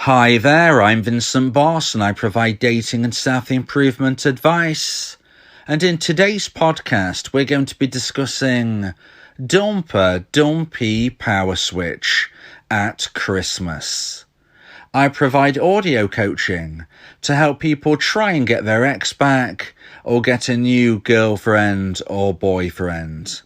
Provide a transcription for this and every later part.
Hi there, I'm Vincent Boss and I provide dating and self-improvement advice. And in today's podcast, we're going to be discussing Dumpee power switch at Christmas. I provide audio coaching to help people try and get their ex back or get a new girlfriend or boyfriend.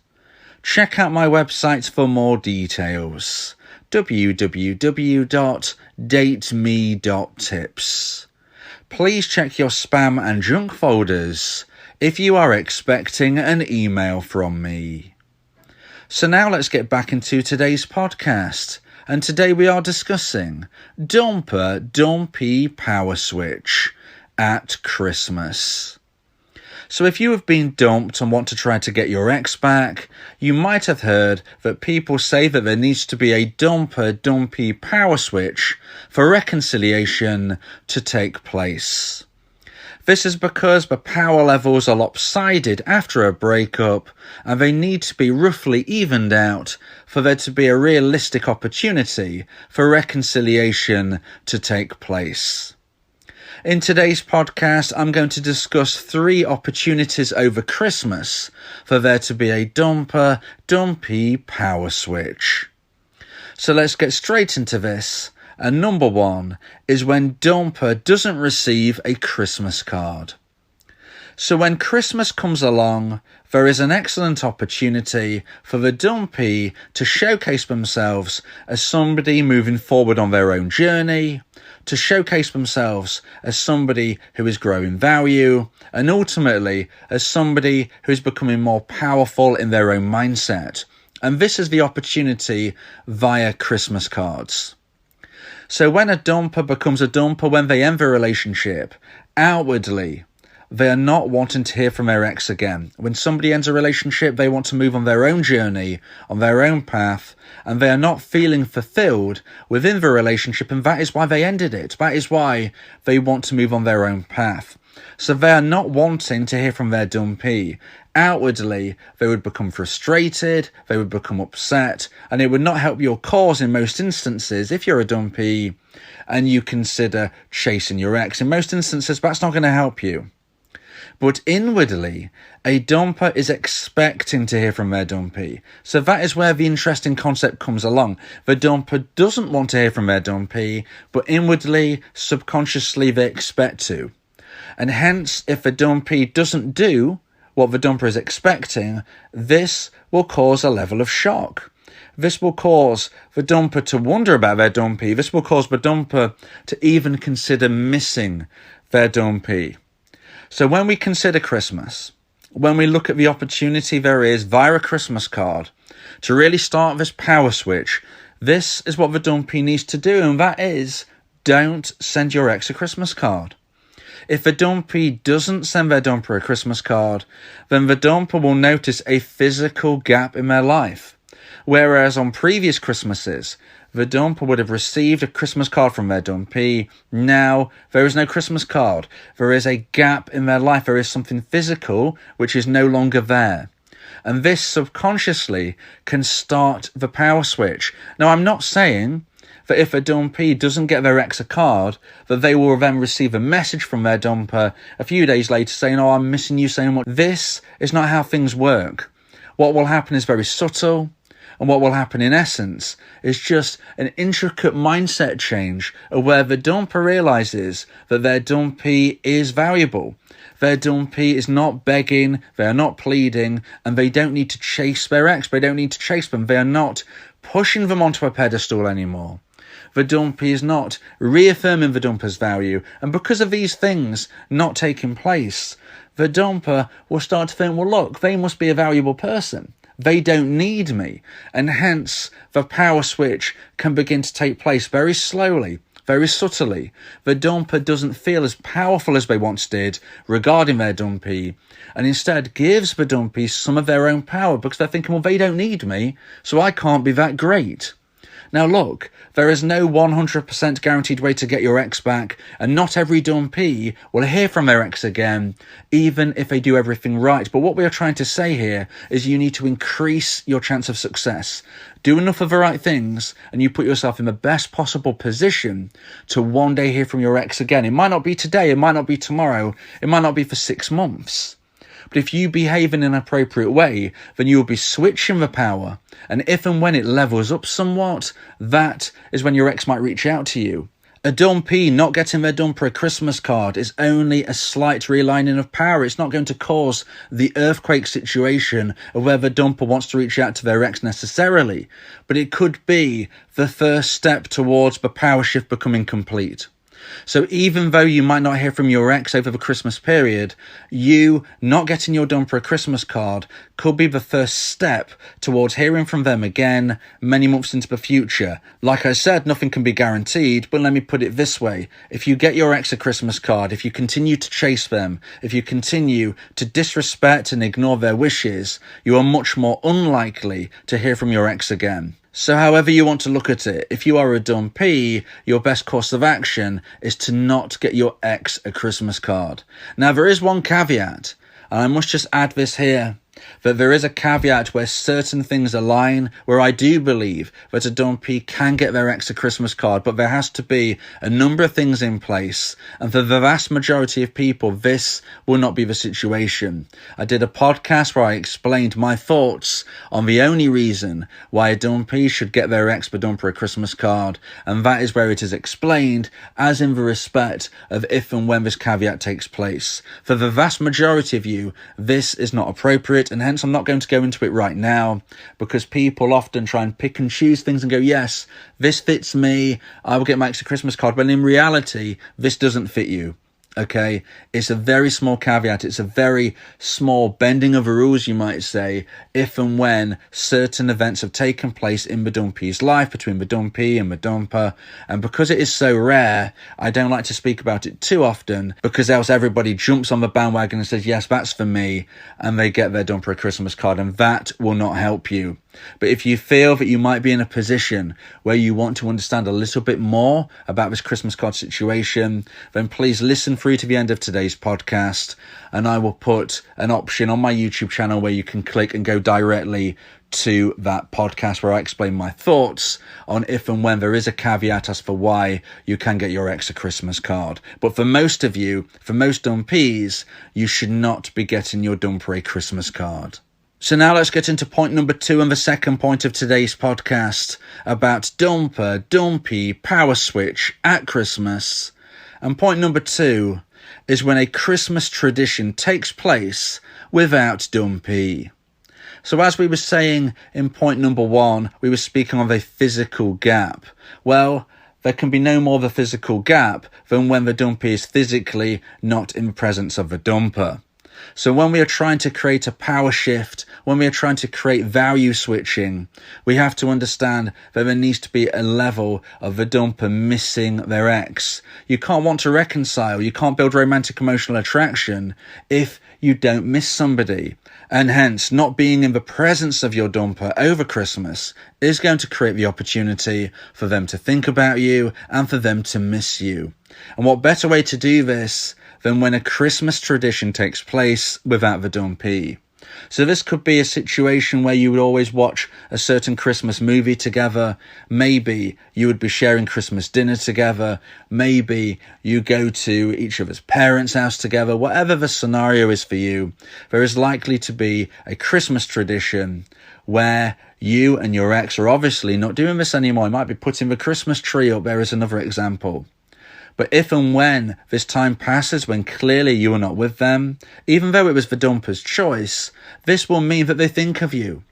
Check out my website for more details. www.dateme.tips. Please check your spam and junk folders if you are expecting an email from me. So now let's get back into today's podcast, and today we are discussing Dumpee power switch at Christmas. So if you have been dumped and want to try to get your ex back, you might have heard that people say that there needs to be a Dumpee power switch for reconciliation to take place. This is because the power levels are lopsided after a breakup and they need to be roughly evened out for there to be a realistic opportunity for reconciliation to take place. In today's podcast, I'm going to discuss 3 opportunities over Christmas for there to be a Dumpee power switch. So let's get straight into this. And number 1 is when Dumpee doesn't receive a Christmas card. So when Christmas comes along, there is an excellent opportunity for the Dumpee to showcase themselves as somebody moving forward on their own journey, to showcase themselves as somebody who is growing value, and ultimately as somebody who is becoming more powerful in their own mindset. And this is the opportunity via Christmas cards. So when a dumper becomes a dumper, when they end their relationship, outwardly, they are not wanting to hear from their ex again. When somebody ends a relationship, they want to move on their own journey, on their own path, and they are not feeling fulfilled within the relationship, and that is why they ended it. That is why they want to move on their own path. So they are not wanting to hear from their Dumpee. Outwardly, they would become frustrated, they would become upset, and it would not help your cause in most instances if you're a Dumpee and you consider chasing your ex. In most instances, that's not going to help you. But inwardly, a dumper is expecting to hear from their Dumpee. So that is where the interesting concept comes along. The dumper doesn't want to hear from their Dumpee, but inwardly, subconsciously, they expect to. And hence, if the Dumpee doesn't do what the dumper is expecting, this will cause a level of shock. This will cause the dumper to wonder about their Dumpee. This will cause the dumper to even consider missing their Dumpee. So when we consider Christmas, when we look at the opportunity there is via a Christmas card to really start this power switch, this is what the Dumpee needs to do, and that is, don't send your ex a Christmas card. If the Dumpee doesn't send their dumper a Christmas card, then the dumper will notice a physical gap in their life. Whereas on previous Christmases, the dumper would have received a Christmas card from their Dumpee. Now, there is no Christmas card. There is a gap in their life. There is something physical which is no longer there. And this subconsciously can start the power switch. Now, I'm not saying that if a Dumpee doesn't get their ex a card, that they will then receive a message from their dumper a few days later saying, "Oh, I'm missing you so much." This is not how things work. What will happen is very subtle. And what will happen in essence is just an intricate mindset change of where the dumper realises that their Dumpee is valuable. Their Dumpee is not begging, they are not pleading, and they don't need to chase their ex. They don't need to chase them. They are not pushing them onto a pedestal anymore. The Dumpee is not reaffirming the dumper's value. And because of these things not taking place, the dumper will start to think, well, look, they must be a valuable person. They don't need me. And hence, the power switch can begin to take place very slowly, very subtly. The dumper doesn't feel as powerful as they once did regarding their Dumpee, and instead gives the Dumpee some of their own power because they're thinking, well, they don't need me, so I can't be that great. Now look, there is no 100% guaranteed way to get your ex back, and not every Dumpee will hear from their ex again, even if they do everything right. But what we are trying to say here is you need to increase your chance of success. Do enough of the right things, and you put yourself in the best possible position to one day hear from your ex again. It might not be today, it might not be tomorrow, it might not be for 6 months. But if you behave in an appropriate way, then you will be switching the power. And if and when it levels up somewhat, that is when your ex might reach out to you. A Dumpee not getting their dumper a Christmas card is only a slight realigning of power. It's not going to cause the earthquake situation of where the dumper wants to reach out to their ex necessarily. But it could be the first step towards the power shift becoming complete. So even though you might not hear from your ex over the Christmas period, you not getting your dumper a Christmas card could be the first step towards hearing from them again many months into the future. Like I said, nothing can be guaranteed, but let me put it this way. If you get your ex a Christmas card, if you continue to chase them, if you continue to disrespect and ignore their wishes, you are much more unlikely to hear from your ex again. So however you want to look at it, if you are a Dumpee, your best course of action is to not get your ex a Christmas card. Now there is one caveat, and I must just add this here, that there is a caveat where certain things align, where I do believe that a Dumpee can get their ex a Christmas card, but there has to be a number of things in place, and for the vast majority of people, this will not be the situation. I did a podcast where I explained my thoughts on the only reason why a Dumpee should get their ex the dumper a Christmas card, and that is where it is explained as in the respect of if and when this caveat takes place. For the vast majority of you, this is not appropriate, and hence I'm not going to go into it right now, because people often try and pick and choose things and go, yes, this fits me, I will get my ex a Christmas card, but in reality, this doesn't fit you. Okay, it's a very small caveat. It's a very small bending of the rules, you might say, if and when certain events have taken place in the Dumpee's life, between the Dumpee and the dumper. And because it is so rare, I don't like to speak about it too often, because else everybody jumps on the bandwagon and says, yes, that's for me, and they get their dumper a Christmas card, and that will not help you. But if you feel that you might be in a position where you want to understand a little bit more about this Christmas card situation, then please listen through to the end of today's podcast, and I will put an option on my YouTube channel where you can click and go directly to that podcast where I explain my thoughts on if and when there is a caveat as for why you can get your ex a Christmas card. But for most of you, for most Dumpees, you should not be getting your dumper a Christmas card. So now let's get into point number 2 and the second point of today's podcast about dumper, Dumpee, power switch at Christmas. And point number 2 is when a Christmas tradition takes place without Dumpee. So as we were saying in point number 1, we were speaking of a physical gap. Well, there can be no more of a physical gap than when the Dumpee is physically not in the presence of the dumper. So when we are trying to create a power shift, when we are trying to create value switching, we have to understand that there needs to be a level of the dumper missing their ex. You can't want to reconcile, you can't build romantic emotional attraction if you don't miss somebody. And hence, not being in the presence of your dumper over Christmas is going to create the opportunity for them to think about you and for them to miss you. And what better way to do this than when a Christmas tradition takes place without the Dumpee? So this could be a situation where you would always watch a certain Christmas movie together. Maybe you would be sharing Christmas dinner together. Maybe you go to each other's parents' house together. Whatever the scenario is for you, there is likely to be a Christmas tradition where you and your ex are obviously not doing this anymore. You might be putting the Christmas tree up. There is another example. But if and when this time passes, when clearly you are not with them, even though it was the dumper's choice, this will mean that they think of you.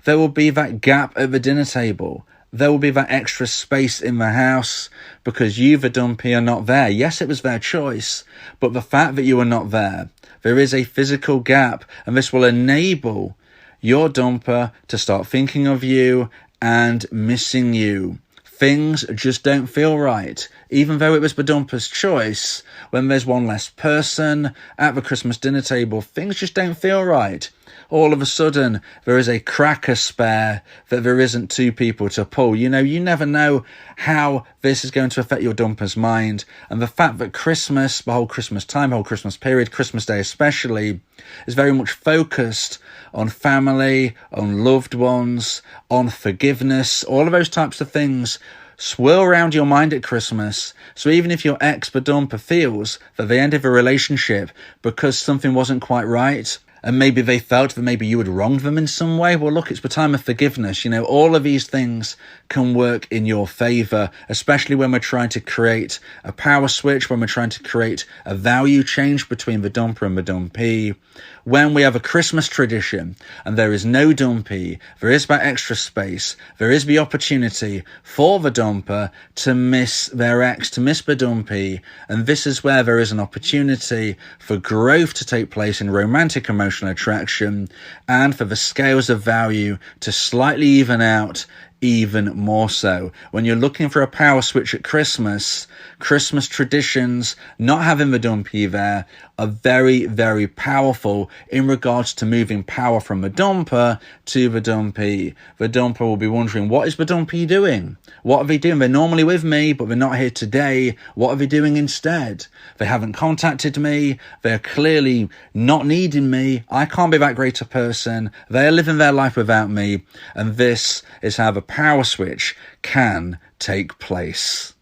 There will be that gap at the dinner table. There will be that extra space in the house because you, the Dumpee, are not there. Yes, it was their choice, but the fact that you are not there is a physical gap, and this will enable your dumper to start thinking of you and missing you. Things just don't feel right. Even though it was the dumper's choice, when there's one less person at the Christmas dinner table, things just don't feel right. all of a sudden there is a cracker spare that there isn't two people to pull. You never know how this is going to affect your dumper's mind. And the fact that Christmas, the whole Christmas time, the whole Christmas period, Christmas Day especially, is very much focused on family, on loved ones, on forgiveness, all of those types of things swirl around your mind at Christmas. So even if your ex, the dumper, feels that they ended a relationship because something wasn't quite right, and maybe they felt that maybe you had wronged them in some way, well, look, it's the time of forgiveness. All of these things can work in your favour, especially when we're trying to create a power switch, when we're trying to create a value change between the dumper and the dumpee. When we have a Christmas tradition and there is no dumpee, there is that extra space, there is the opportunity for the dumper to miss their ex, to miss the dumpee, and this is where there is an opportunity for growth to take place in romantic emotional attraction and for the scales of value to slightly even out even more so. When you're looking for a power switch at Christmas traditions, not having the dumpee there, are very, very powerful in regards to moving power from the dumper to the dumpee. The dumper will be wondering, what is the dumpee doing? What are they doing? They're normally with me, but they're not here today. What are they doing instead? They haven't contacted me. They're clearly not needing me. I can't be that great a person. They're living their life without me. And this is how the power switch can take place.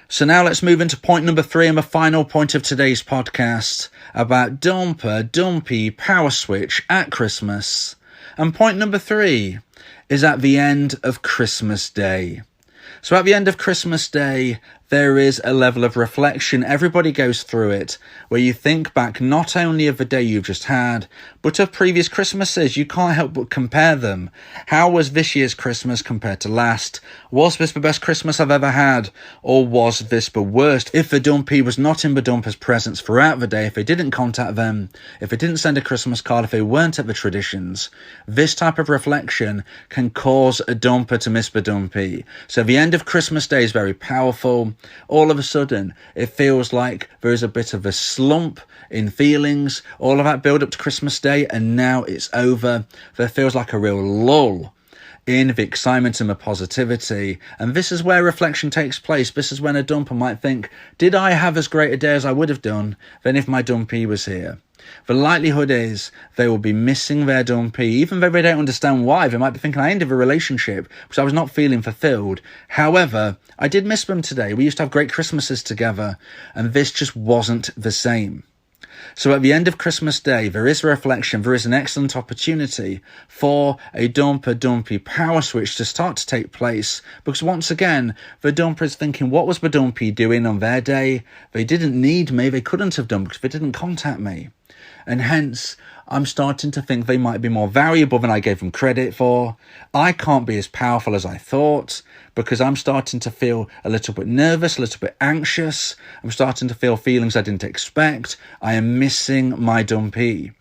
So now let's move into point number 3 and the final point of today's podcast about dumper, dumpee, power switch at Christmas. And point number 3 is at the end of Christmas Day. So at the end of Christmas Day, there is a level of reflection. Everybody goes through it, where you think back not only of the day you've just had, but of previous Christmases. You can't help but compare them. How was this year's Christmas compared to last? Was this the best Christmas I've ever had? Or was this the worst? If the dumpee was not in the dumper's presence throughout the day, if they didn't contact them, if they didn't send a Christmas card, if they weren't at the traditions, this type of reflection can cause a dumper to miss the dumpee. So the end of Christmas Day is very powerful. All of a sudden, it feels like there is a bit of a slump in feelings, all of that build up to Christmas Day, and now it's over. There feels like a real lull in the excitement and the positivity. And this is where reflection takes place. This is when a dumper might think, did I have as great a day as I would have done than if my dumpee was here? The likelihood is they will be missing their dumpee, even though they don't understand why. They might be thinking, I ended a relationship because I was not feeling fulfilled. However, I did miss them today. We used to have great Christmases together, and this just wasn't the same. So at the end of Christmas Day, there is a reflection, there is an excellent opportunity for a dumper dumpee power switch to start to take place, because once again, the dumper is thinking, what was the dumpee doing on their day? They didn't need me, they couldn't have done because they didn't contact me. And hence, I'm starting to think they might be more valuable than I gave them credit for. I can't be as powerful as I thought because I'm starting to feel a little bit nervous, a little bit anxious. I'm starting to feel feelings I didn't expect. I am missing my dumpee.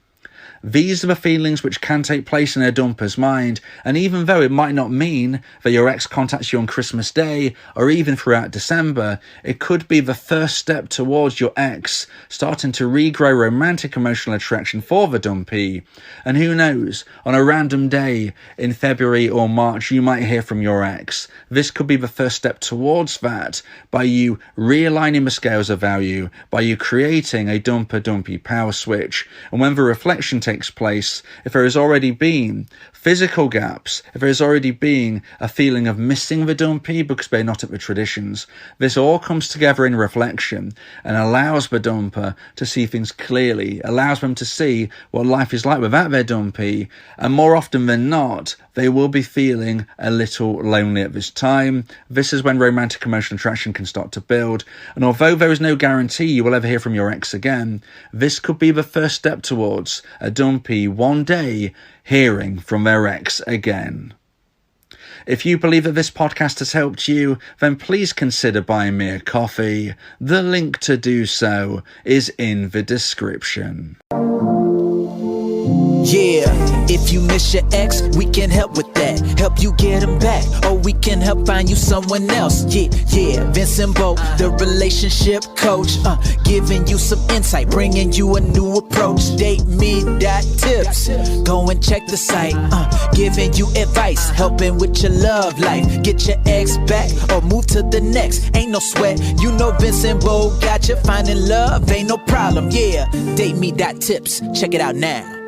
These are the feelings which can take place in a dumper's mind, and even though it might not mean that your ex contacts you on Christmas Day or even throughout December, it could be the first step towards your ex starting to regrow romantic emotional attraction for the dumpee. And who knows, on a random day in February or March, you might hear from your ex. This could be the first step towards that, by you realigning the scales of value, by you creating a dumper-dumpee power switch. And when the reflection takes place, if there has already been physical gaps, if there has already been a feeling of missing the dumpee because they're not at the traditions, this all comes together in reflection and allows the dumper to see things clearly, allows them to see what life is like without their dumpee, and more often than not, they will be feeling a little lonely at this time. This is when romantic emotional attraction can start to build, and although there is no guarantee you will ever hear from your ex again, this could be the first step towards a dumpee one day hearing from their ex again. If you believe that this podcast has helped you, then please consider buying me a coffee. The link to do so is in the description. Yeah, if you miss your ex, we can help with that. Help you get him back, or we can help find you someone else. Yeah, Vincent, the relationship coach, giving you some insight, bringing you a new approach. DateMe.tips, go and check the site, giving you advice, helping with your love life. Get your ex back or move to the next. Ain't no sweat, you know Vincent got you. Finding love ain't no problem. Yeah, DateMe.tips, check it out now.